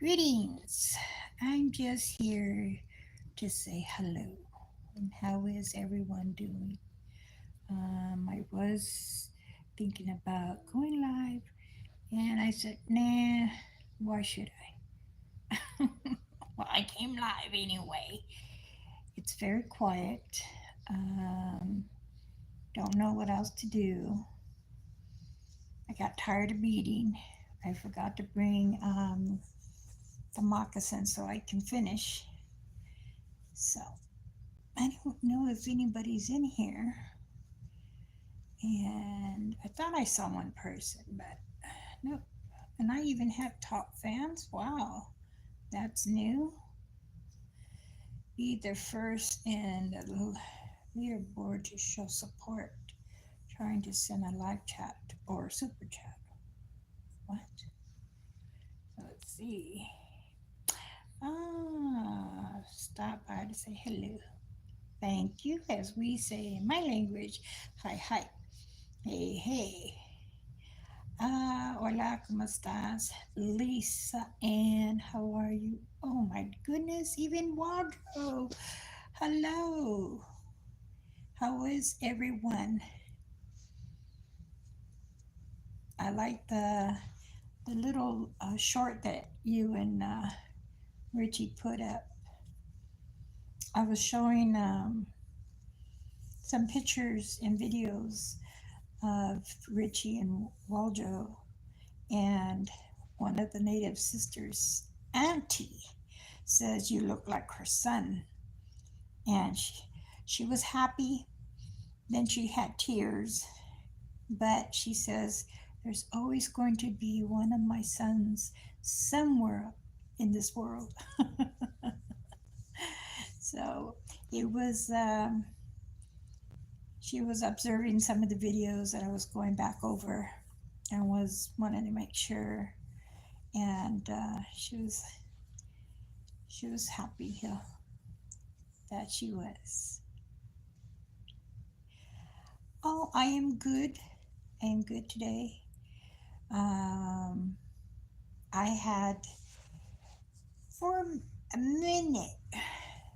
Greetings. I'm just here to say hello. And how is everyone doing? I was thinking about going live, and I said, nah, why should I? Well, I came live anyway. It's very quiet. Um, don't know what else to do. I got tired of eating. I forgot to bring the moccasins so I can finish. So I don't know if anybody's in here. And I thought I saw one person, but no. And I even have top fans. Wow, that's new. Be the first in the leaderboard to show support. Trying to send a live chat or super chat. What? Let's see. Stop by to say hello. Thank you, as we say in my language. Hi, hi. Hey, hey. Hola, ¿cómo estás? Lisa Ann, how are you? Oh my goodness, even Wardrobe. Hello. How is everyone? I like the little short that you and Richie put up. I was showing some pictures and videos of Richie and Waldo, and one of the native sisters, Auntie, says you look like her son. And she was happy. Then she had tears, but she says, there's always going to be one of my sons somewhere in this world. So it was, she was observing some of the videos that I was going back over and was wanting to make sure. And she was happy that she was. Oh, I am good. I am good today. Um, I had for a minute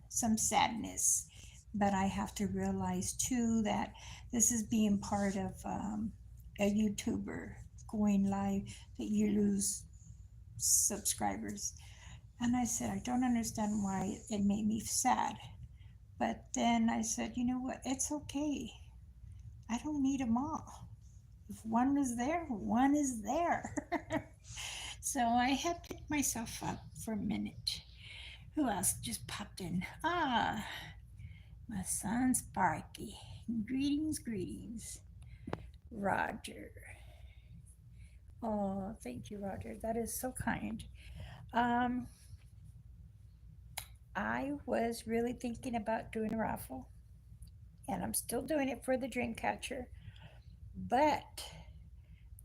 some sadness, but I have to realize too that this is being part of a YouTuber going live, that you lose subscribers. And I said, I don't understand why it made me sad. But then I said, you know what? It's okay. I don't need them all. If one is there, one is there. So I had picked myself up for a minute. Who else just popped in? My son Sparky. Greetings, greetings. Roger. Oh, thank you, Roger. That is so kind. Um, I was really thinking about doing a raffle, and I'm still doing it for the dream catcher, but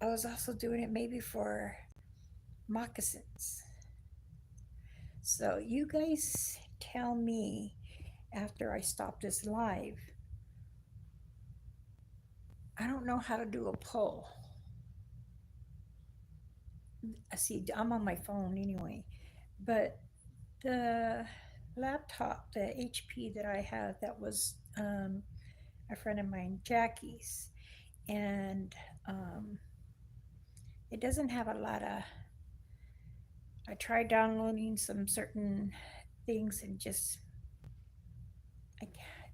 I was also doing it maybe for moccasins. So you guys tell me after I stop this live. I don't know how to do a poll. I see I'm on my phone anyway, but the laptop, the HP that I have, that was a friend of mine, Jackie's, and um, it doesn't have a lot of. I tried downloading some certain things and just it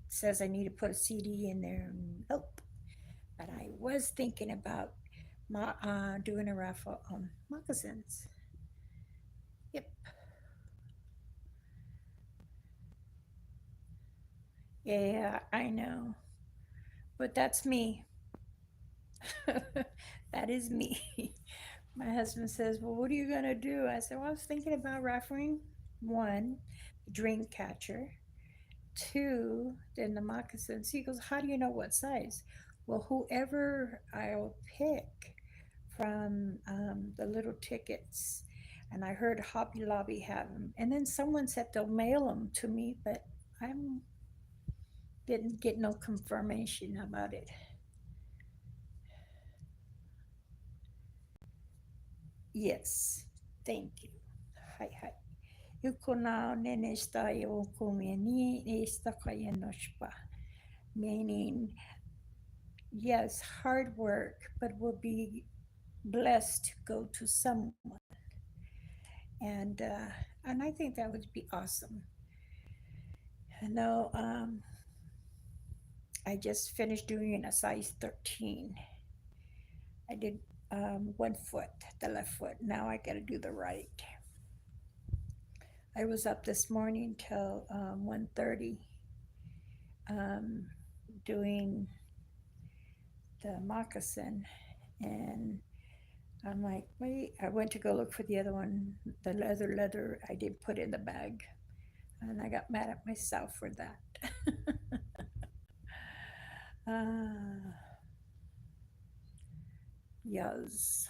says I need to put a CD in there. Nope. But I was thinking about doing a raffle on moccasins. Yep. Yeah, I know. But that's me. That is me. My husband says, well, what are you going to do? I said, well, I was thinking about raffling one, dream catcher, two, then the moccasins. He goes, how do you know what size? Well, whoever I'll pick from the little tickets. And I heard Hobby Lobby have them. And then someone said they'll mail them to me, but I didn't get no confirmation about it. Yes, thank you. Hi, Yukuna nenesta yokumeni istakayenoshpa. Meaning, yes, hard work, but will be blessed to go to someone. And uh, and I think that would be awesome. No, I just finished doing a size 13. I did one foot, the left foot. Now I got to do the right. I was up this morning till 1:30 um, doing the moccasin, and I'm like, wait. I went to go look for the other one, the leather. I didn't put in the bag, and I got mad at myself for that. uh, yes,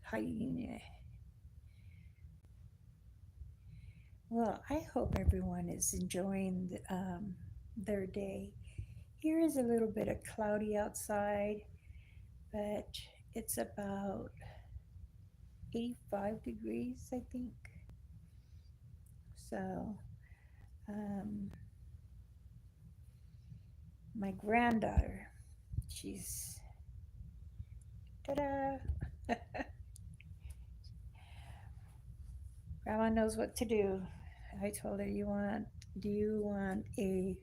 hyena. Well, I hope everyone is enjoying their day. Here is a little bit of cloudy outside, but it's about 85 degrees, I think. So, um, my granddaughter, she's ta-da! Grandma knows what to do. I told her, do you want a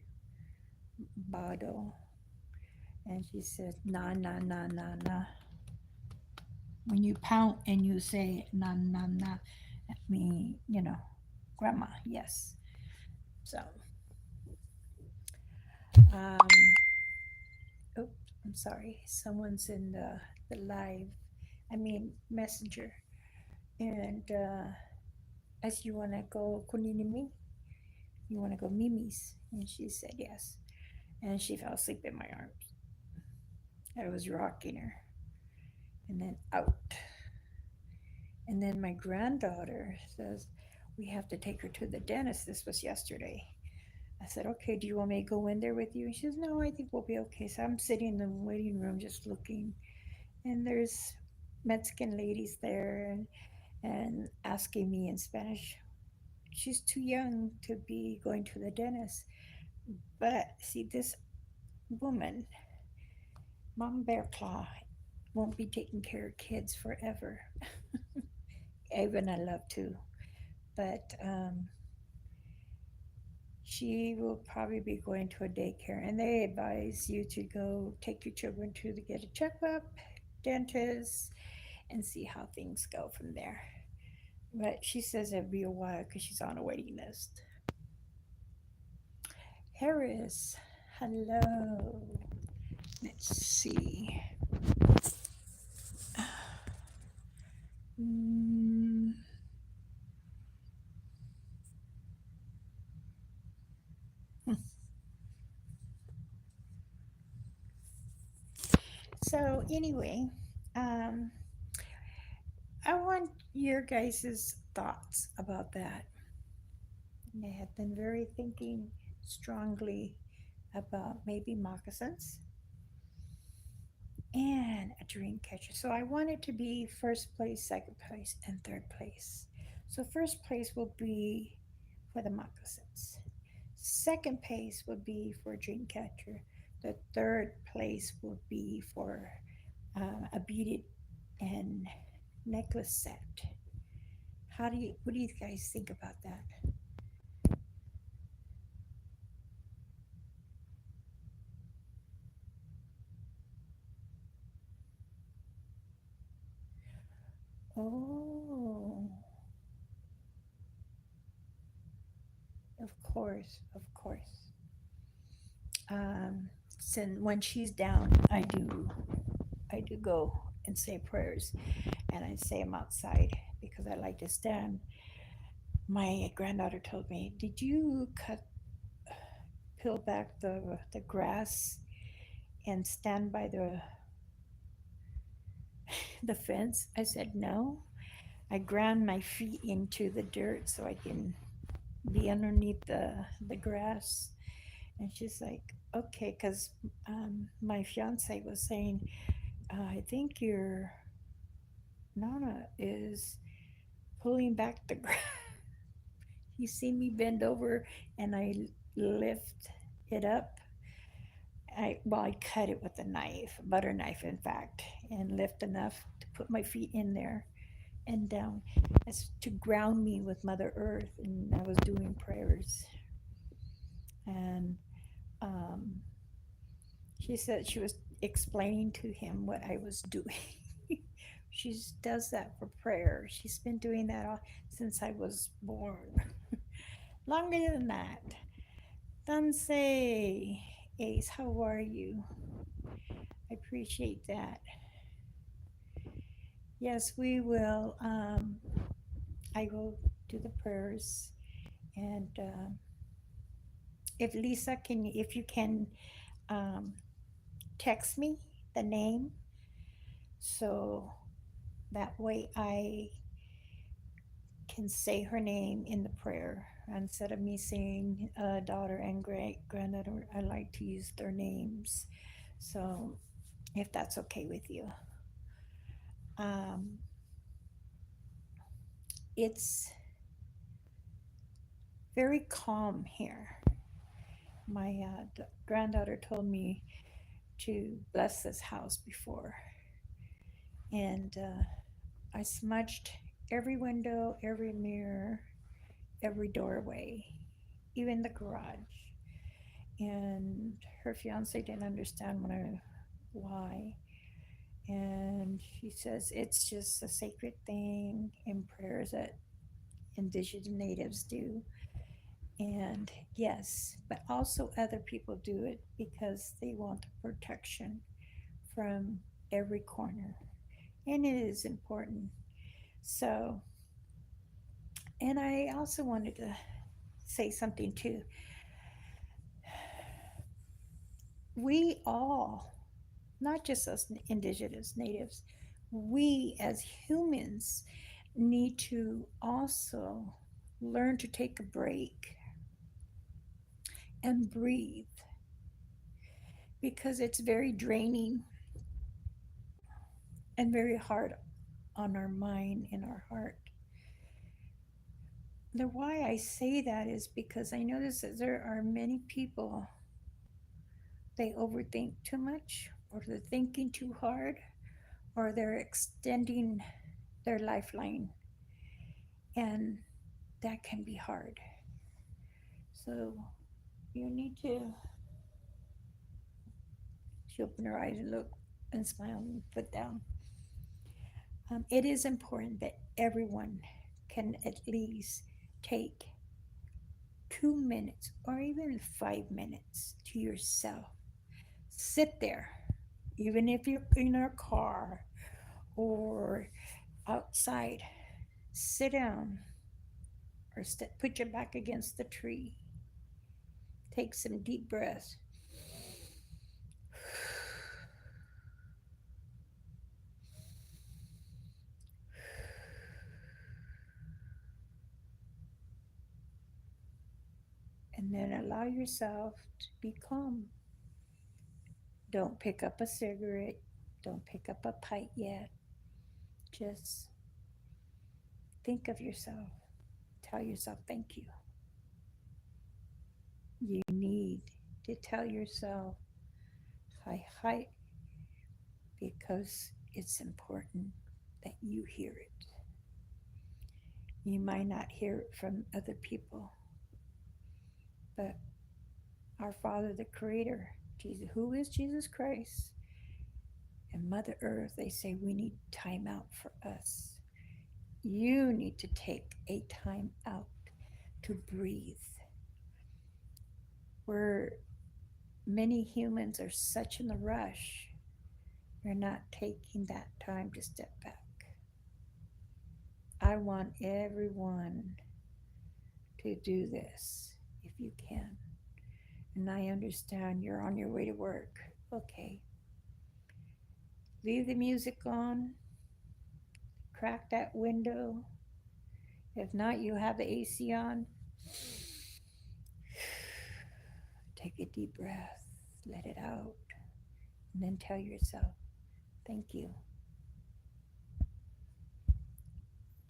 bottle? And she said, nah, nah, nah, nah, nah. When you pout and you say, nah, nah, nah, I mean, grandma, yes. So, um, oh, I'm sorry. Someone's in the live, I mean, messenger. And as you want to go kuninimi, you want to go Mimi's? And she said yes. And she fell asleep in my arms. I was rocking her. And then out. And then my granddaughter says, we have to take her to the dentist. This was yesterday. I said, okay, do you want me to go in there with you? And she says, no, I think we'll be okay. So I'm sitting in the waiting room just looking. And there's Mexican ladies there and asking me in Spanish. She's too young to be going to the dentist. But see, this woman, Mom Bear Claw, won't be taking care of kids forever. Even I love to. But she will probably be going to a daycare, and they advise you to go take your children to get a checkup, dentist, and see how things go from there. But she says it'll be a while because she's on a waiting list. Harris, hello. Let's see. Mm, so anyway, um, I want your guys' thoughts about that. I have been very thinking strongly about maybe moccasins and a dream catcher. So I want it to be first place, second place, and third place. So first place will be for the moccasins. Second place would be for dream catcher. The third place would be for a beaded and necklace set. What do you guys think about that? Oh, of course, of course. Since when she's down, I do go and say prayers, and I say them outside because I like to stand. My granddaughter told me, "Did you peel back the grass and stand by the fence?" I said, "No. I ground my feet into the dirt so I can be underneath the grass." And she's like, "Okay," because my fiance was saying, "I think your Nana is pulling back the grass." You see me bend over and I lift it up. I cut it with a knife, a butter knife, in fact, and lift enough to put my feet in there and down, as to ground me with Mother Earth. And I was doing prayers, and um, she said she was explaining to him what I was doing. She does that for prayer. She's been doing that since I was born. Longer than that. Tansi, Ace, how are you? I appreciate that. Yes, we will. I will do the prayers, and if Lisa can, if you can, um, text me the name, so that way I can say her name in the prayer instead of me saying daughter and great granddaughter. I like to use their names, so if that's okay with you. Um, it's very calm here. My granddaughter told me to bless this house before, and I smudged every window, every mirror, every doorway, even the garage. And her fiance didn't understand why. And she says it's just a sacred thing in prayers that indigenous natives do. And yes, but also other people do it because they want the protection from every corner. And it is important. So, and I also wanted to say something too. We all, not just us indigenous natives, we as humans need to also learn to take a break and breathe, because it's very draining and very hard on our mind and our heart. The why I say that is because I notice that there are many people, they overthink too much, or they're thinking too hard, or they're extending their lifeline, and that can be hard. So you need to, she opened her eyes and look and smile and put down. It is important that everyone can at least take 2 minutes or even 5 minutes to yourself. Sit there, even if you're in a car or outside. Sit down or put your back against the tree. Take some deep breaths. And then allow yourself to be calm. Don't pick up a cigarette. Don't pick up a pipe yet. Just think of yourself. Tell yourself thank you. You need to tell yourself hi, hi, because it's important that you hear it. You might not hear it from other people, but our Father, the Creator, Jesus, who is Jesus Christ, and Mother Earth, they say we need time out for us. You need to take a time out to breathe. Where many humans are such in the rush, they're not taking that time to step back. I want everyone to do this if you can. And I understand you're on your way to work. Okay. Leave the music on, crack that window. If not, you have the AC on. Take a deep breath, let it out, and then tell yourself, thank you.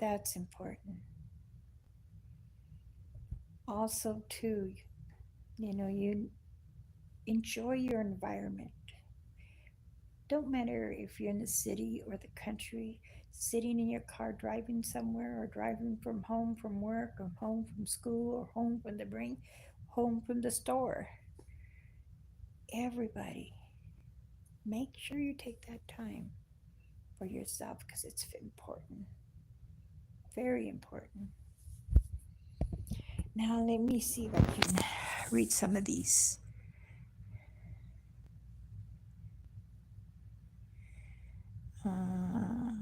That's important. Also, too, you enjoy your environment. Don't matter if you're in the city or the country, sitting in your car, driving somewhere, or driving from home from work, or home from school, or home from the store. Everybody, make sure you take that time for yourself because it's important, very important. Now, let me see if I can read some of these. Uh,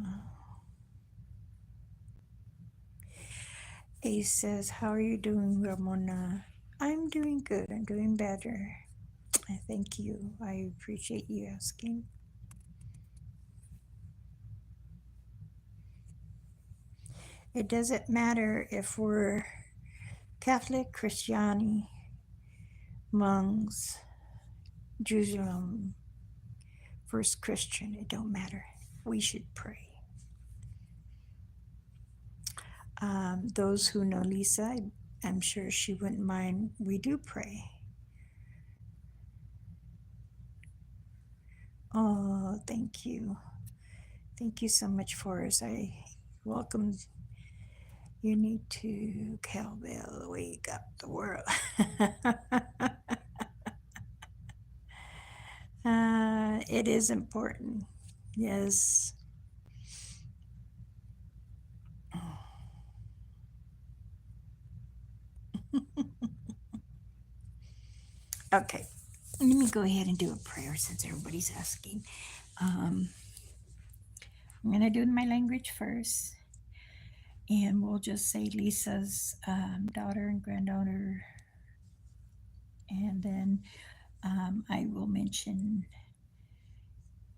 Ace says, "How are you doing, Ramona?" I'm doing good. I'm doing better. I thank you. I appreciate you asking. It doesn't matter if we're Catholic, Christiani, monks, Jerusalem, First Christian. It don't matter. We should pray. Those who know Lisa, I'm sure she wouldn't mind. We do pray. Oh, thank you. Thank you so much, Forrest. I welcome. You need to cowbell wake up the world. It is important. Yes. Okay. Let me go ahead and do a prayer since everybody's asking. Um, I'm going to do it in my language first. And we'll just say Lisa's daughter and granddaughter. And then I will mention,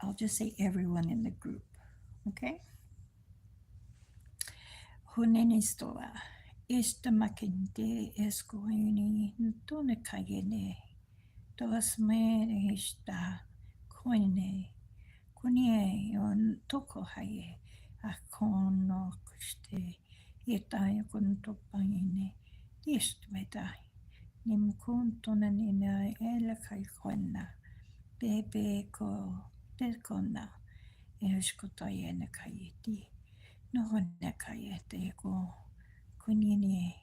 I'll just say everyone in the group. Okay? Hunenistoa. Istamakente escoini tonekayene. Tosme ista koine. Konie on toko haye. Akono kuste. Itai kun topaine. Istvedai. Nimkuntona nina ela kaikona. Bebe ko tekona. Eshkotayene kayeti. Nohone kayete ko. Kunini.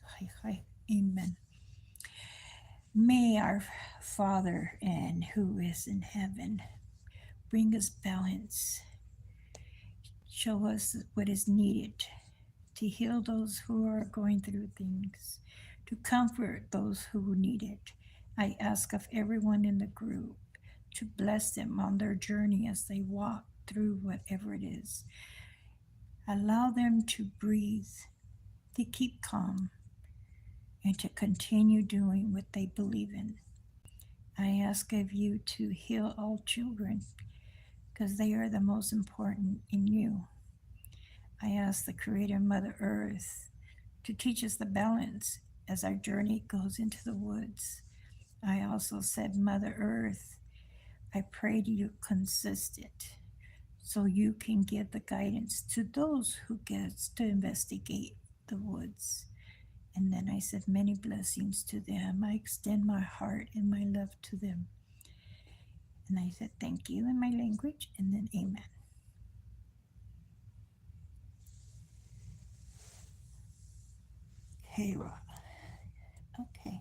Hai hai. Amen. May our Father and who is in heaven bring us balance, show us what is needed to heal those who are going through things, to comfort those who need it. I ask of everyone in the group to bless them on their journey as they walk through whatever it is. Allow them to breathe, to keep calm, and to continue doing what they believe in. I ask of you to heal all children because they are the most important in you. I ask the Creator Mother Earth to teach us the balance as our journey goes into the woods. I also said, Mother Earth, I pray to you consistent so you can give the guidance to those who gets to investigate the woods. And then I said, many blessings to them. I extend my heart and my love to them. And I said, thank you in my language, and then amen. Hey, Rob. Okay.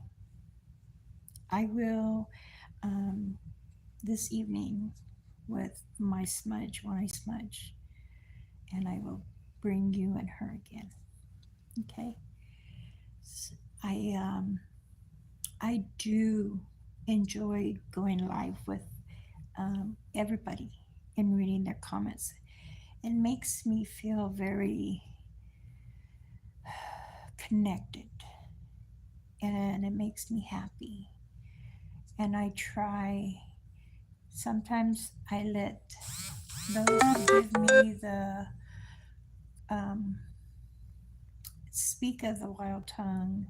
I will um, this evening with my smudge when I smudge, and I will bring you and her again. Okay. S- I I do enjoy going live with everybody and reading their comments. It makes me feel very connected, and it makes me happy. And I try. Sometimes I let those who give me the um, speak of the wild tongue,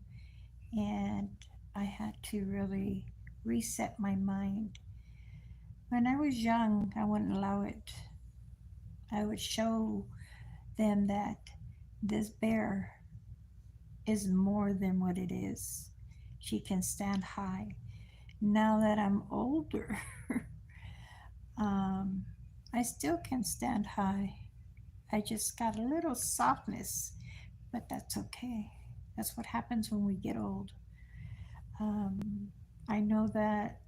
and I had to really reset my mind. When I was young, I wouldn't allow it. I would show them that this bear is more than what it is. She can stand high. Now that I'm older, um, I still can stand high. I just got a little softness, but that's okay. That's what happens when we get old. Um, I know that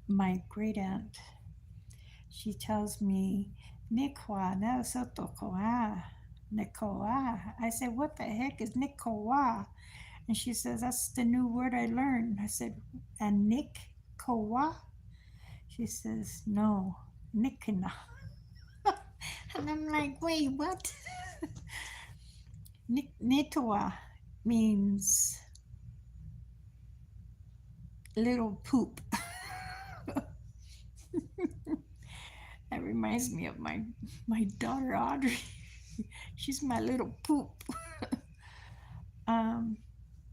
my great aunt, she tells me, Nikwa, no sotokoa, Nikoa. I said, what the heck is Nikoa? And she says, that's the new word I learned. I said, and Nick Kowa? She says, no, Nikina. And I'm like, wait, what? Nitoa means little poop. That reminds me of my daughter Audrey. She's my little poop. um,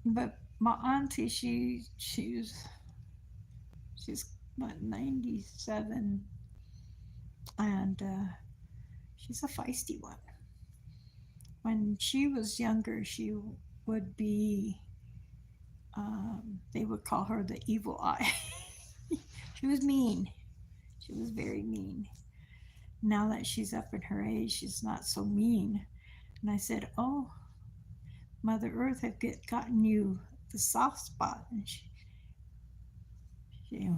but my auntie, she's what 97, and she's a feisty one. When she was younger, she would be. They would call her the evil eye. She was mean. She was very mean. Now that she's up in her age, she's not so mean. And I said, "Oh, Mother Earth have gotten you the soft spot." And she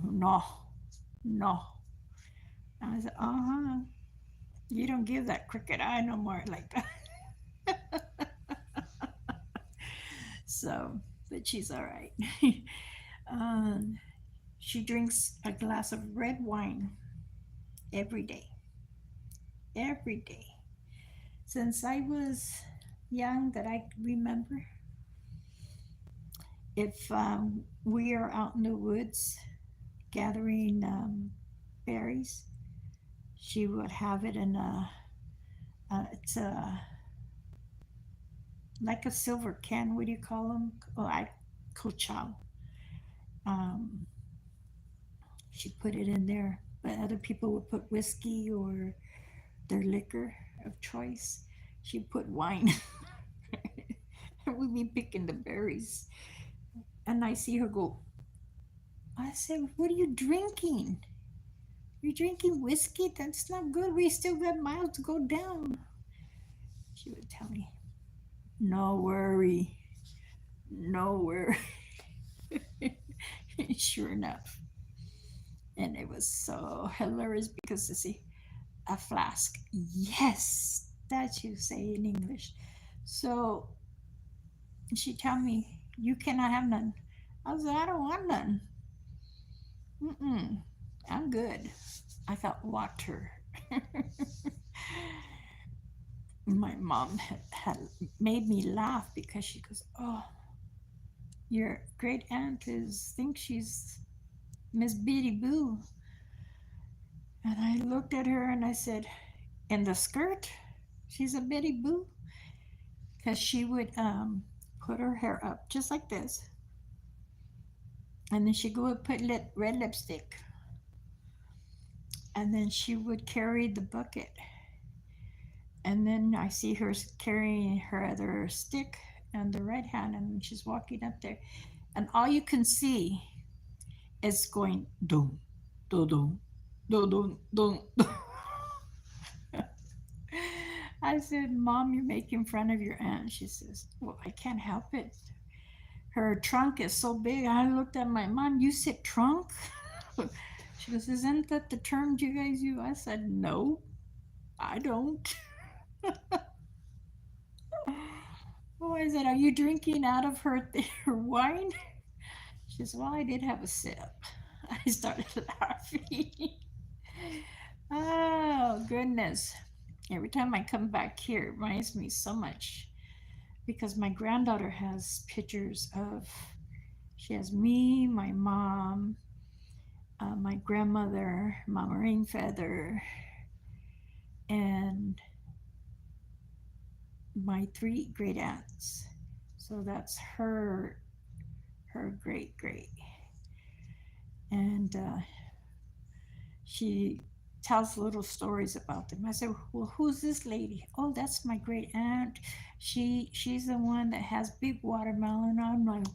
no, no. And I said, "Uh-huh. You don't give that crooked eye no more like that." So, but she's all right. um, she drinks a glass of red wine every day. Every day. Since I was young, that I remember, if we are out in the woods gathering berries, she would have it in it's a like a silver can. What do you call them? Oh, I cochow. Um, she put it in there, but other people would put whiskey or their liquor of choice. She put wine. And we'd be picking the berries, and I see her go. I said, "What are you drinking? You're drinking whiskey? That's not good. We still got miles to go down." She would tell me, "No worry, no worry." Sure enough. And it was so hilarious because to see a flask. Yes, that you say in English. So she tell me, "You cannot have none." I was like, "I don't want none. Mm-mm, I'm good. I got water." My mom had made me laugh because she goes, "Oh, your great aunt is thinks she's Miss Biddy Boo." And I looked at her and I said, "In the skirt, she's a Biddy Boo," because she would put her hair up just like this, and then she'd go and put red lipstick, and then she would carry the bucket, and then I see her carrying her other stick and the right hand, and she's walking up there, and all you can see is going dum, dum, dum, dum, dum, dum. I said, "Mom, you're making fun of your aunt." She says, "Well, I can't help it. Her trunk is so big." I looked at my mom. "You said trunk?" She goes, "Isn't that the term you guys use?" I said, "No, I don't." Oh, I said, "Are you drinking out of her wine?" She says, "Well, I did have a sip." I started laughing. Oh, goodness. Every time I come back here, it reminds me so much because my granddaughter has pictures of, she has me, my mom, my grandmother, Mama Rainfeather, and my three great aunts. So that's her great great, and she tells little stories about them. I said, "Well, who's this lady?" "Oh, that's my great aunt. She's the one that has big watermelon." I'm like,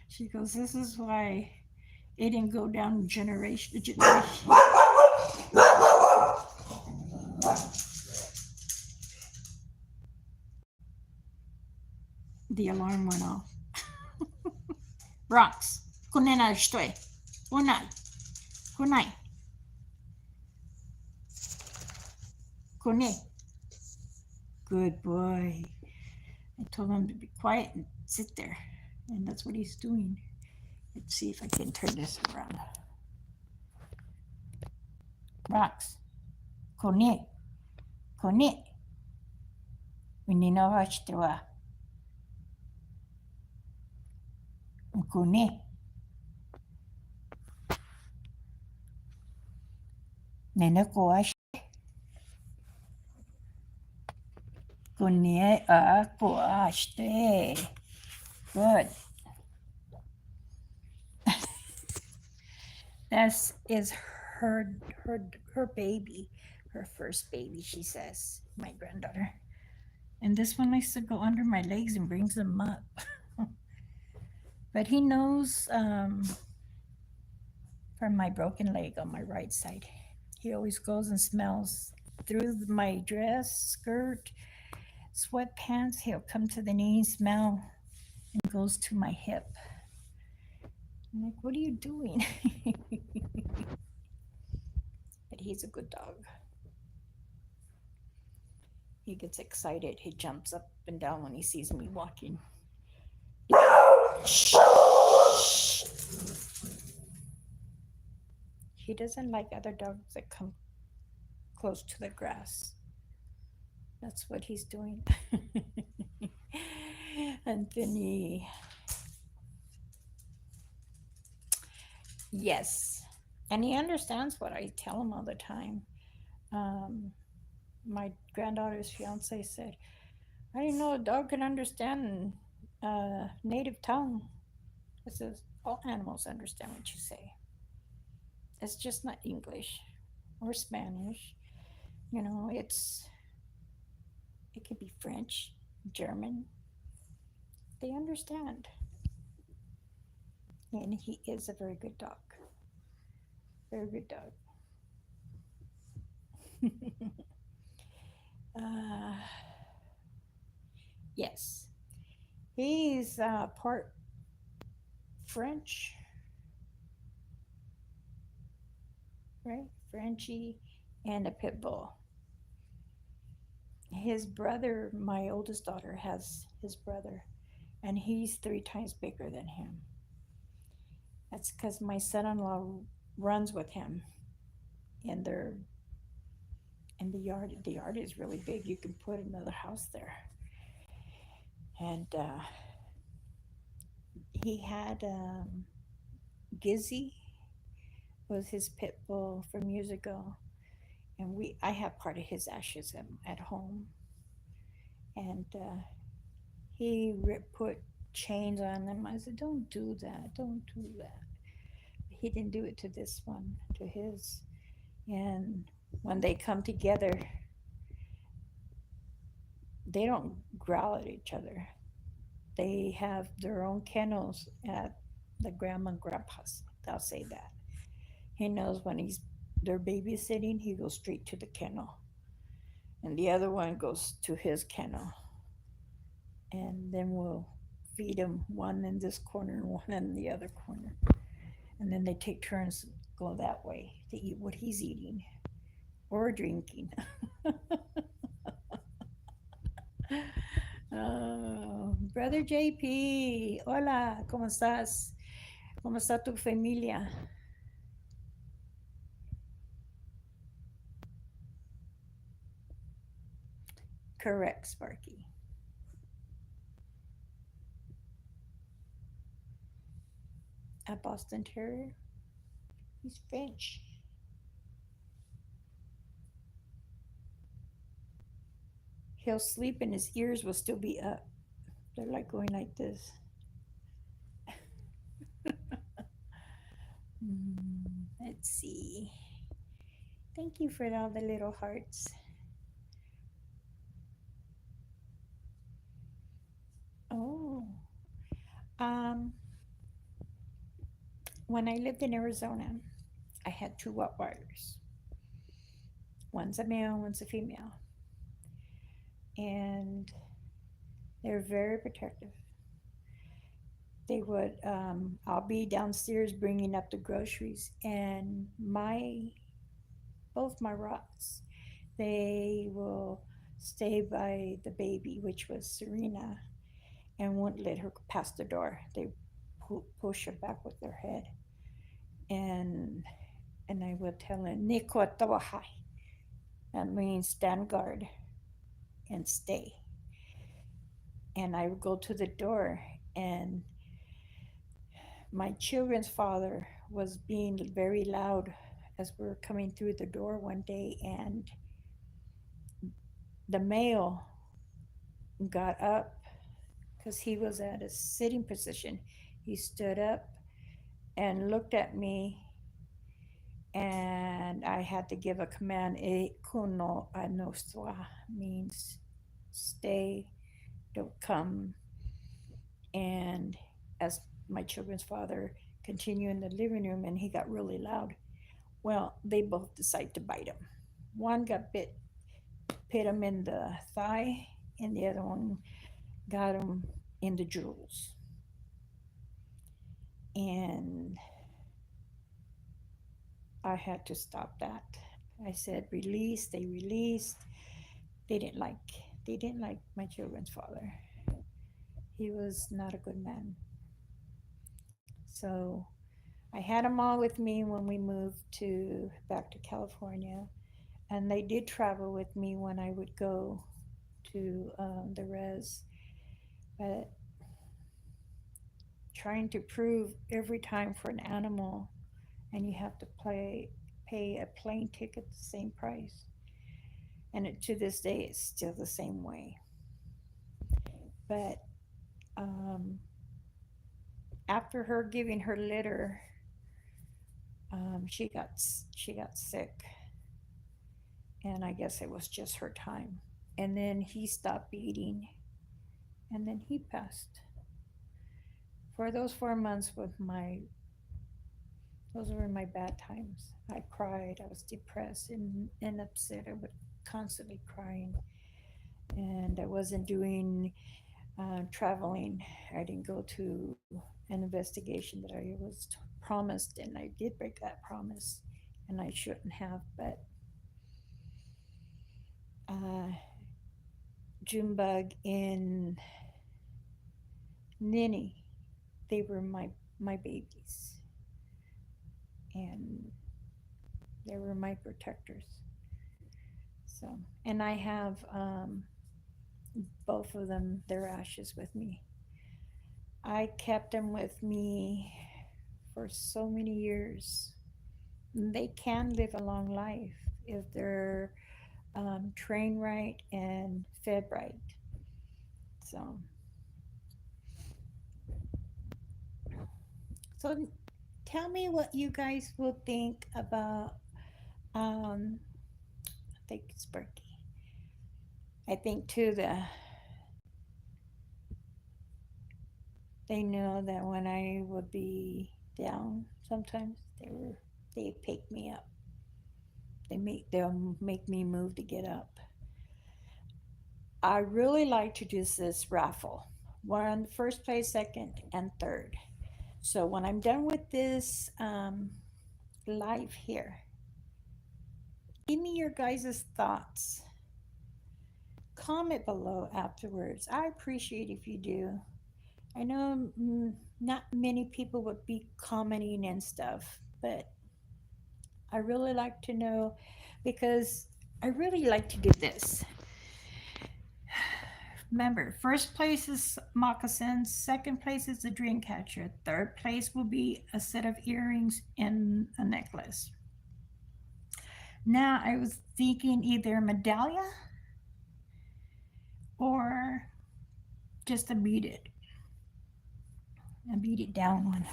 she goes, "This is why it didn't go down generation to generation." The alarm went off. Bronx. Kunena shtoi. Kunai. Kunai. Kune. Good boy. I told him to be quiet and sit there. And that's what he's doing. Let's see if I can turn this around. Rocks. Kone. Kone. Unina wachtawa. Kone. Nena koash. Kone a koashte. Good. This is her her her baby, her first baby, she says, my granddaughter. And this one likes to go under my legs and brings them up. But he knows from my broken leg on my right side. He always goes and smells through my dress, skirt, sweatpants. He'll come to the knee, smell, and goes to my hip. I'm like, what are you doing? But he's a good dog. He gets excited. He jumps up and down when he sees me walking. He doesn't like other dogs that come close to the grass. That's what he's doing. Anthony. Yes. And he understands what I tell him all the time. Um, my granddaughter's fiance said, I didn't know a dog can understand native tongue. I says, all animals understand what you say. It's just not English or Spanish. You know, it could be French, German. They understand. And he is a very good dog. Very good dog. uh, yes. He's part French, right? Frenchie and a pit bull. His brother, my oldest daughter, has his brother, and he's 3 times bigger than him. That's because my son-in-law runs with him in their in the yard. The yard is really big. You can put another house there. And he had Gizzy was his pit bull from years ago, and I have part of his ashes at home, and put chains on them. I said, "Don't do that. Don't do that." He didn't do it to this one, to his. And when they come together, they don't growl at each other. They have their own kennels at the grandma and grandpa's. I'll say that. He knows when they're babysitting, he goes straight to the kennel, and the other one goes to his kennel, and then we'll feed him one in this corner and one in the other corner, and then they take turns go that way to eat what he's eating or drinking. Oh, brother JP, hola, ¿cómo estás? ¿Cómo está tu familia? Correct, Sparky. A Boston Terrier. He's French. He'll sleep and his ears will still be up. They're like going like this. Let's see. Thank you for all the little hearts. Oh, um, when I lived in Arizona, I had two Rottweilers. One's a male, one's a female, and they're very protective. They would, I'll be downstairs bringing up the groceries, and both my Rotts, they will stay by the baby, which was Serena, and won't let her pass the door. They push her back with their head, and I would tell her, Niko Tawahai. That means stand guard and stay. And I would go to the door, and my children's father was being very loud as we were coming through the door one day, and the male got up because he was at a sitting position. He stood up and looked at me, and I had to give a command. E kuno anoswa means stay, don't come. And as my children's father continued in the living room, and he got really loud, well, they both decided to bite him. One got bit him in the thigh, and the other one got him in the jewels. And I had to stop that. I said, release. They released. They didn't like. They didn't like my children's father. He was not a good man. So I had them all with me when we moved to back to California, and they did travel with me when I would go to the res. But trying to prove every time for an animal, and you have to pay a plane ticket the same price, and to this day it's still the same way. But um, after her giving her litter, she got sick, and I guess it was just her time. And then he stopped eating, and then he passed. For those 4 months with my those were my bad times. I cried. I was depressed and upset. I was constantly crying, and I wasn't doing traveling. I didn't go to an investigation that I was promised, and I did break that promise, and I shouldn't have. But uh, Junebug and Ninny, they were my babies, and they were my protectors. So, and I have both of them, their ashes with me. I kept them with me for so many years. They can live a long life if they're trained right and fed right. So, so tell me what you guys will think about. Um, I think it's Berkey. I think too that they know that when I would be down, sometimes they pick me up. They'll make me move to get up. I really like to do this raffle. We're on first place, second, and third. So when I'm done with this live here, give me your guys' thoughts. Comment below afterwards. I appreciate if you do. I know not many people would be commenting and stuff, but I really like to know because I really like to do this. Remember, first place is moccasins, second place is the dream catcher, third place will be a set of earrings and a necklace. Now I was thinking either a medallion or just a beat it down one.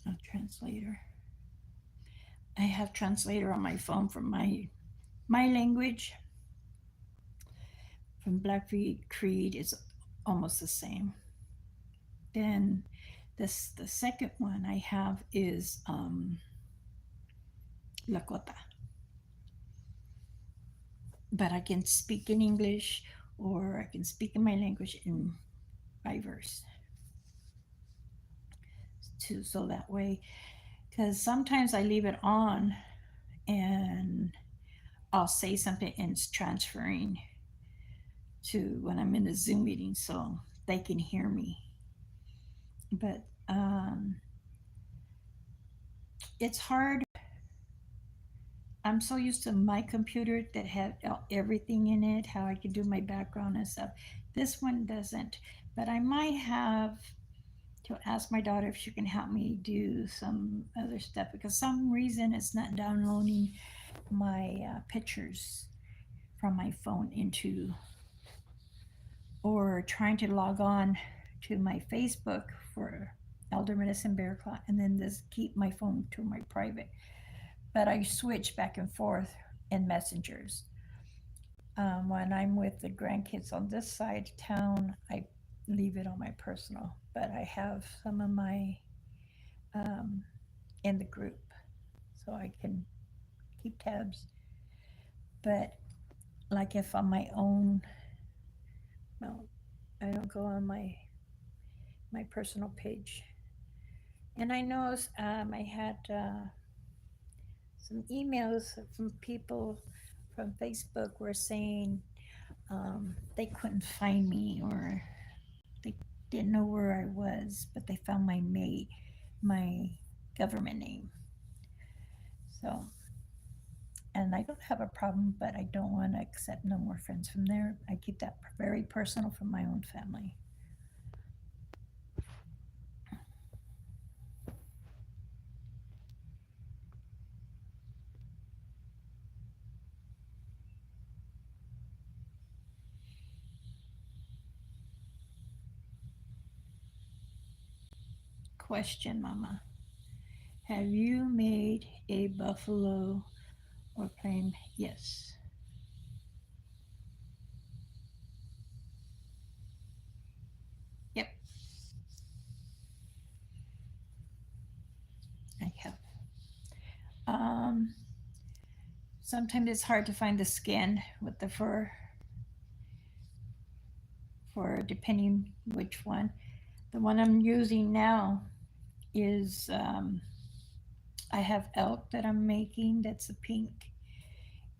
A translator. I have translator on my phone from my language from Black Creed is almost the same. Then the second one I have is Lakota, but I can speak in English or I can speak in my language in by verse too. So that way, because sometimes I leave it on and I'll say something and it's transferring to when I'm in a Zoom meeting so they can hear me. But it's hard. I'm so used to my computer that had everything in it, how I can do my background and stuff. This one doesn't. But I might have to ask my daughter if she can help me do some other stuff because some reason it's not downloading my pictures from my phone into or trying to log on to my Facebook for Elder Medicine Bear Claw and then just keep my phone to my private. But I switch back and forth in messengers. When I'm with the grandkids on this side of town, I leave it on my personal, but I have some of my um, in the group so I can keep tabs. But like if on my own, no, I don't go on my personal page. And I know I had some emails from people from Facebook were saying they couldn't find me or they didn't know where I was, but they found my government name. So, and I don't have a problem, but I don't want to accept no more friends from there. I keep that very personal from my own family. Question, Mama. Have you made a buffalo or plain? Yes. Yep, I have. Um, Sometimes it's hard to find the skin with the fur for depending which one. The one I'm using now is I have elk that I'm making that's a pink,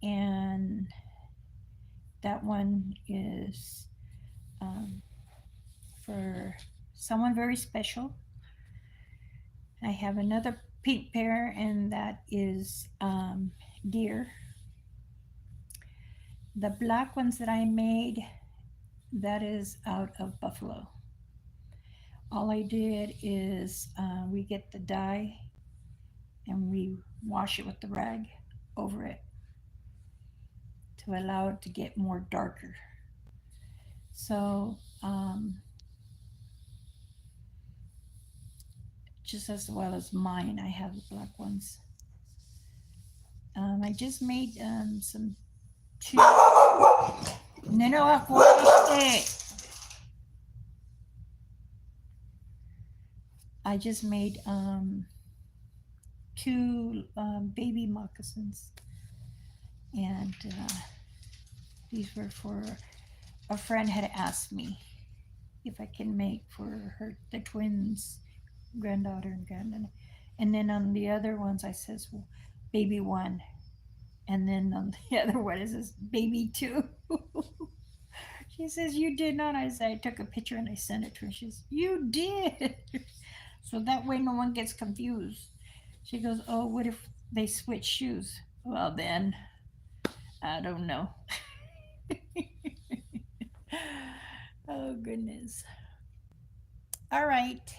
and that one is um, for someone very special. I have another pink pair, and that is deer. The black ones that I made, that is out of buffalo. All I did is we get the dye and we wash it with the rag over it to allow it to get more darker. So just as well as mine, I have the black ones. I just made some two. Neno I just made two baby moccasins, and these were for a friend had asked me if I can make for her the twins, granddaughter and granddaughter. And then on the other ones, I says, well, baby one. And then on the other one, it says baby two. She says, you did not. I said, I took a picture and I sent it to her. She says, you did. So that way no one gets confused. She goes, oh, what if they switch shoes? Well, then, I don't know. Oh, goodness. All right.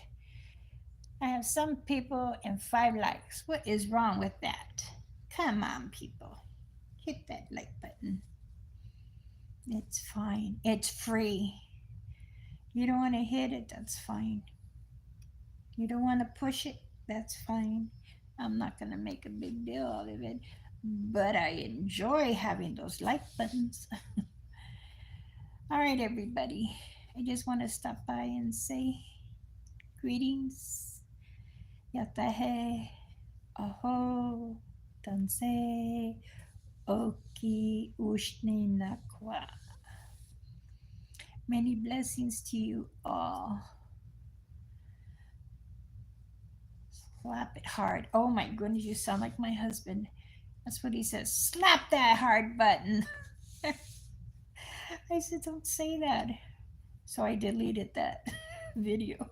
I have some people and 5 likes. What is wrong with that? Come on, people. Hit that like button. It's fine. It's free. You don't want to hit it, that's fine. You don't want to push it, That's fine. I'm not going to make a big deal out of it, but I enjoy having those like buttons. All right, everybody. I just want to stop by and say greetings. Yatahe, aho, tanse, oki, ushni nakwa. Many blessings to you all. Slap it hard. Oh my goodness, you sound like my husband. That's what he says. Slap that hard button. I said, don't say that. So I deleted that video.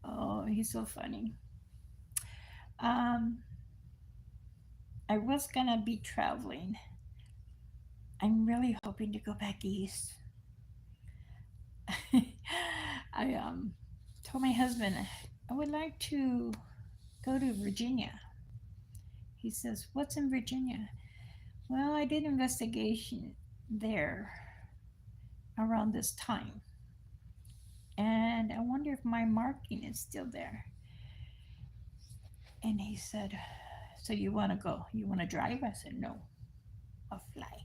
Oh, he's so funny. Um, I was gonna be traveling. I'm really hoping to go back east. I told my husband I would like to go to Virginia. He says, "What's in Virginia?" Well, I did investigation there around this time, and I wonder if my marking is still there. And he said, "So you want to go? You want to drive?" I said, "No, I'll fly,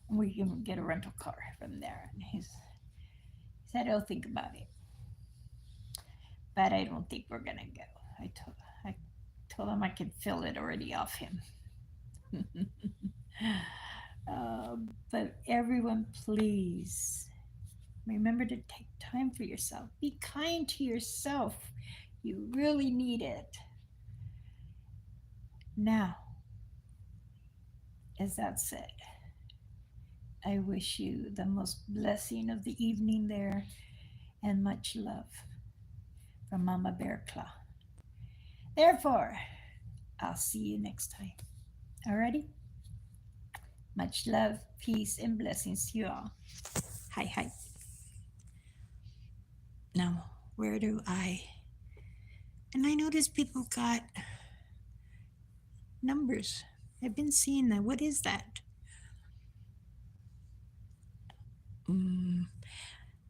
and we can get a rental car from there." And he said, "I'll think about it, but I don't think we're gonna go." I told him I could feel it already off him. uh, but everyone, please remember to take time for yourself. Be kind to yourself. You really need it. Now, as that said, I wish you the most blessing of the evening there and much love from Mama Bear Claw. Therefore, I'll see you next time. Alrighty? Much love, peace, and blessings to you all. Hi, hi. Now, where do I? And I notice people got numbers. I've been seeing that. What is that? Mm,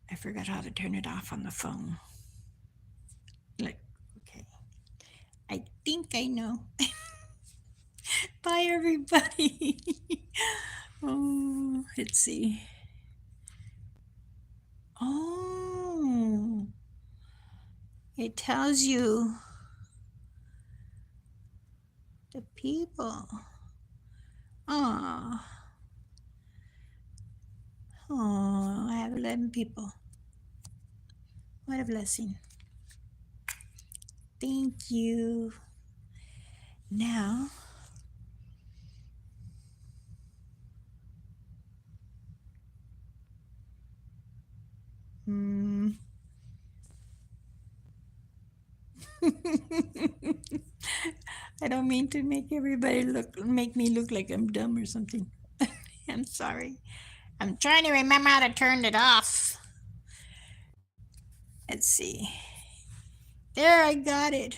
I forgot how to turn it off on the phone. Like, okay. I think I know. Bye, everybody. Oh, let's see. Oh, it tells you the people. Oh, oh, I have 11 people. What a blessing. Thank you. Now, hmm. I don't mean to make me look like I'm dumb or something. I'm sorry. I'm trying to remember how to turn it off. Let's see. There, I got it.